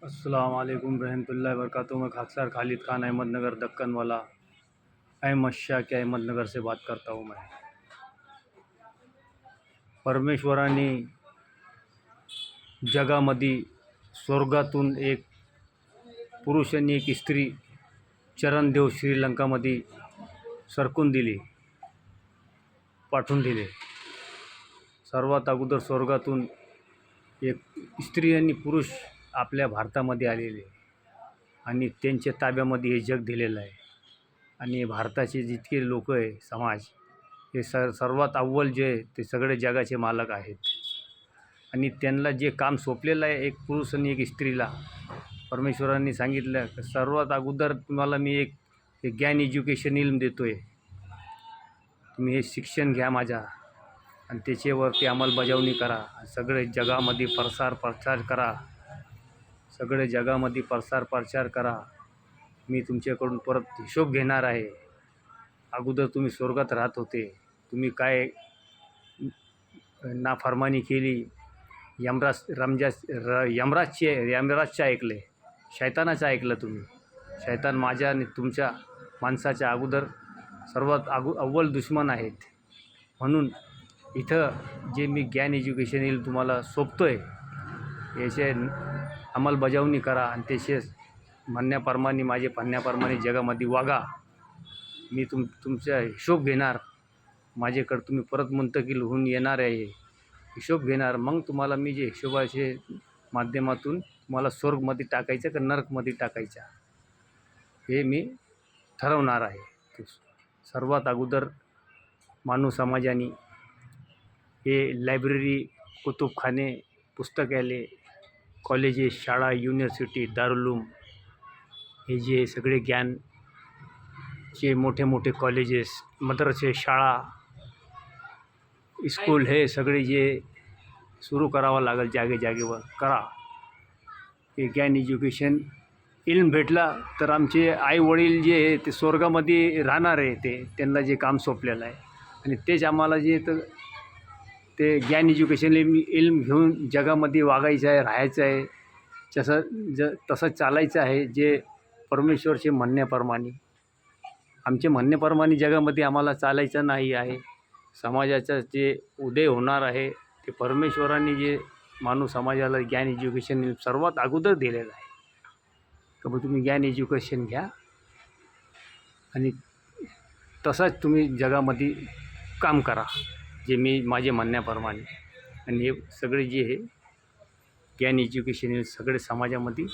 अस्सलाम वालेकुम रहमतुल्लाहि व बरकातुहू। मैं खाकसार खालिद खान अहमदनगर दक्कन वाला अहमद शाह के अहमदनगर से बात करता हूँ। मैं परमेश्वराने जगामध्ये स्वर्गातून एक पुरुष आणि एक स्त्री चरणदेव श्रीलंकामध्ये सरकून दिले, पाठवून दिले। सर्वात अगोदर स्वर्गातून एक स्त्री आणि पुरुष आपल्या भारतामध्ये आलेले आणि त्यांच्या ताब्यामध्ये हे जग दिलेलं आहे। आणि भारताचे जितके लोक आहे समाज हे सर्वात अव्वल जे ते सगळे जगाचे मालक आहेत। आणि त्यांना जे काम सोपलेलं आहे एक पुरुष आणि एक स्त्रीला, परमेश्वरांनी सांगितलं की सर्वात अगोदर तुम्हाला मी एक ज्ञान एज्युकेशन इल्म देतो आहे, तुम्ही हे शिक्षण घ्या माझ्या आणि त्याच्यावरती अंमलबजावणी करा, सगळे जगामध्ये प्रचार करा, सगळे जगामध्ये प्रचार करा। मी तुमच्याकडून परत हिशोब घेणार आहे। अगोदर तुम्ही स्वर्गात राहत होते, तुम्ही काय नाफरमानी केली, यमराजचे ऐकले, शैतानाचं ऐकलं तुम्ही। शैतान माझ्या आणि तुमच्या माणसाच्या अगोदर सर्वात अव्वल दुश्मन आहेत। म्हणून इथं जे मी ज्ञान एज्युकेशन येईल तुम्हाला सोपतो आहे, याचे अंमलबजावणी करा आणि त्याचे म्हणण्याप्रमाणे माझे म्हणण्याप्रमाणे जगामध्ये वागा। मी तुमचा हिशोब घेणार, माझ्याकडे तुम्ही परत मुंतकिल होऊन येणार आहे, हिशोब घेणार। मग तुम्हाला मी जे हिशोबाचे माध्यमातून तुम्हाला स्वर्गमध्ये टाकायचं का नरकमध्ये टाकायचं हे मी ठरवणार आहे। सर्वात अगोदर मानव समाजाने हे लायब्ररी, कुतुबखाने, पुस्तकालय, कॉलेजेस, शाळा, युनिव्हर्सिटी, दारुलूम, हे जे सगळे ज्ञानचे मोठे मोठे कॉलेजेस, मद्रसे, शाळा, स्कूल हे सगळे जे सुरू करावं लागेल, जागेवर करा। हे ज्ञान एज्युकेशन इल्म भेटला तर आमचे आई वडील जे आहे ते स्वर्गामध्ये राहणार आहे, त्यांना जे काम सोपलेलं आहे आणि तेच आम्हाला जे तर ते ज्ञान एज्युकेशन इल्म घेऊन जगामध्ये वागायचं आहे, राहायचं आहे, तसं चालायचं आहे। जे परमेश्वरचे म्हणण्याप्रमाणे, आमचे म्हणण्याप्रमाणे जगामध्ये आम्हाला चालायचं नाही आहे। समाजाचा जे उदय होणार आहे ते परमेश्वरांनी जे मानव समाजाला ज्ञान एज्युकेशन सर्वात अगोदर दिलेलं आहे की मग तुम्ही ज्ञान एज्युकेशन घ्या आणि तसंच तुम्ही जगामध्ये काम करा, जे मी माझे म्हणण्याप्रमाणे। आणि हे सगळे जे आहे ज्ञान एज्युकेशन सगळे समाजामध्ये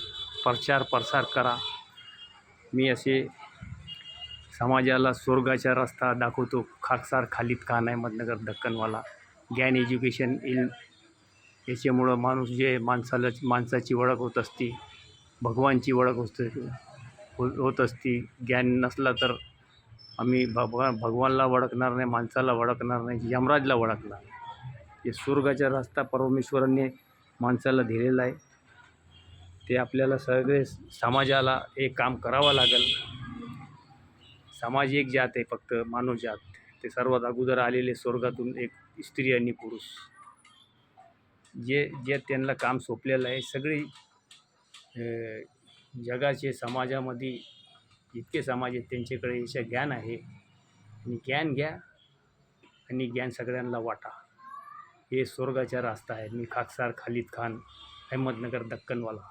प्रसार करा। मी असे समाजाला स्वर्गाचा रस्ता दाखवतो। खाकसार खालिद खान अहमदनगर दक्कनवाला ज्ञान एज्युकेशन इल्म, याच्यामुळं माणूस जे माणसाची ओळख होत असते, भगवानची ओळख होत असते। ज्ञान नसला तर आम्ही भगवानला ओळखणार नाही, माणसाला ओळखणार नाही, यमराजला ओळखणार। हे स्वर्गाचा रस्ता परमेश्वराने माणसाला दिलेला आहे, ते आपल्याला सगळे समाजाला एक काम करावं लागेल। समाज एक जात आहे, फक्त मानव जात, ते सर्वात अगोदर आलेले स्वर्गातून एक स्त्री आणि पुरुष, जे त्यांना काम सोपलेलं आहे। सगळी जगाचे समाजामध्ये जितके समाज आहेत त्यांच्याकडे याचे ज्ञान आहे आणि ज्ञान घ्या आणि ज्ञान सगळ्यांना वाटा। हे स्वर्गाचा रस्ता आहे। मी खाकसार खालिद खान अहमदनगर दक्कनवाला।